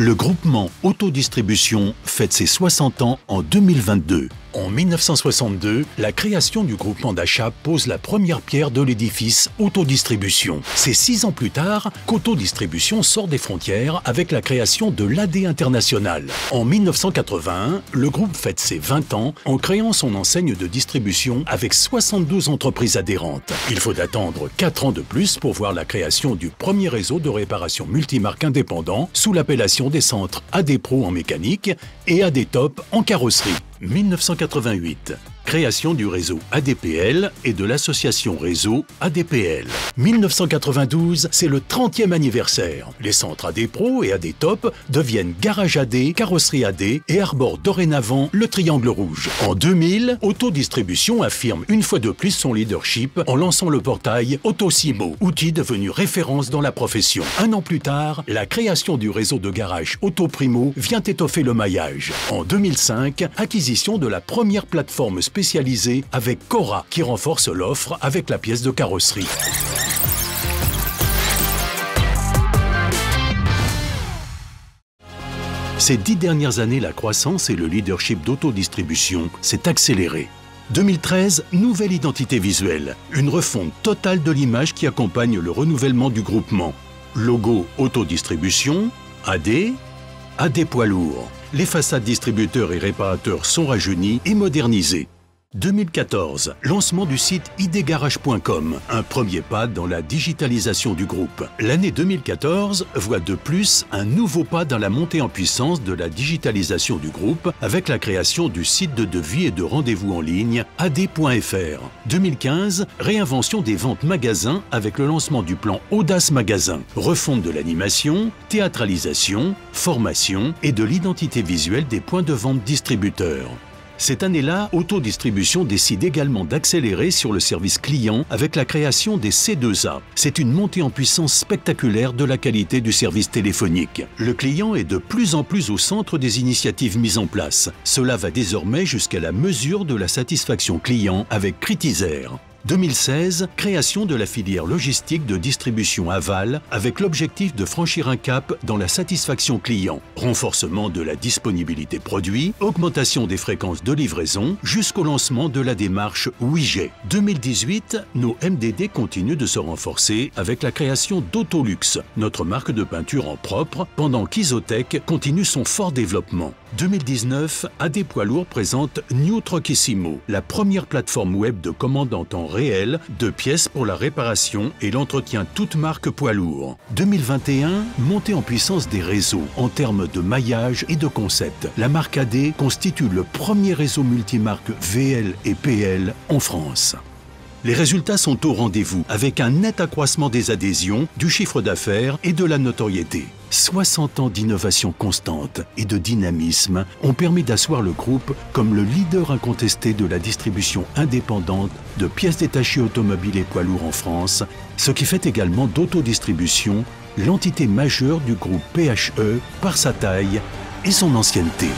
Le groupement Autodistribution fête ses 60 ans en 2022. En 1962, la création du groupement d'achat pose la première pierre de l'édifice Autodistribution. C'est 6 ans plus tard qu'Autodistribution sort des frontières avec la création de l'AD International. En 1981, le groupe fête ses 20 ans en créant son enseigne de distribution avec 72 entreprises adhérentes. Il faut attendre 4 ans de plus pour voir la création du premier réseau de réparation multimarque indépendant sous l'appellation des centres AD Pro en mécanique et AD Top en carrosserie. 1988. Création du réseau ADPL et de l'association réseau ADPL. 1992, c'est le 30e anniversaire. Les centres AD Pro et AD Top deviennent Garage AD, Carrosserie AD et arborent dorénavant le triangle rouge. En 2000, Autodistribution affirme une fois de plus son leadership en lançant le portail Autosimo, outil devenu référence dans la profession. Un an plus tard, la création du réseau de garage Autoprimo vient étoffer le maillage. En 2005, acquisition de la première plateforme spécialisée avec Cora qui renforce l'offre avec la pièce de carrosserie. Ces 10 dernières années, la croissance et le leadership d'Autodistribution s'est accéléré. 2013, nouvelle identité visuelle, une refonte totale de l'image qui accompagne le renouvellement du groupement. Logo Autodistribution, AD, AD poids lourd. Les façades distributeurs et réparateurs sont rajeunies et modernisées. 2014, lancement du site idgarage.com, un premier pas dans la digitalisation du groupe. L'année 2014 voit de plus un nouveau pas dans la montée en puissance de la digitalisation du groupe avec la création du site de devis et de rendez-vous en ligne ad.fr. 2015, réinvention des ventes magasins avec le lancement du plan Audace Magasin, refonte de l'animation, théâtralisation, formation et de l'identité visuelle des points de vente distributeurs. Cette année-là, Autodistribution décide également d'accélérer sur le service client avec la création des C2A. C'est une montée en puissance spectaculaire de la qualité du service téléphonique. Le client est de plus en plus au centre des initiatives mises en place. Cela va désormais jusqu'à la mesure de la satisfaction client avec Critizer. 2016, création de la filière logistique de distribution aval avec l'objectif de franchir un cap dans la satisfaction client. Renforcement de la disponibilité produit, augmentation des fréquences de livraison jusqu'au lancement de la démarche WIG. 2018, nos MDD continuent de se renforcer avec la création d'Autolux, notre marque de peinture en propre, pendant qu'Isotech continue son fort développement. 2019, AD Poids Lourd présente New Truckissimo, la première plateforme web de commande en temps réel de pièces pour la réparation et l'entretien toute marque poids lourd. 2021, montée en puissance des réseaux en termes de maillage et de concept. La marque AD constitue le premier réseau multimarque VL et PL en France. Les résultats sont au rendez-vous avec un net accroissement des adhésions, du chiffre d'affaires et de la notoriété. 60 ans d'innovation constante et de dynamisme ont permis d'asseoir le groupe comme le leader incontesté de la distribution indépendante de pièces détachées automobiles et poids lourds en France, ce qui fait également d'Autodistribution l'entité majeure du groupe PHE par sa taille et son ancienneté.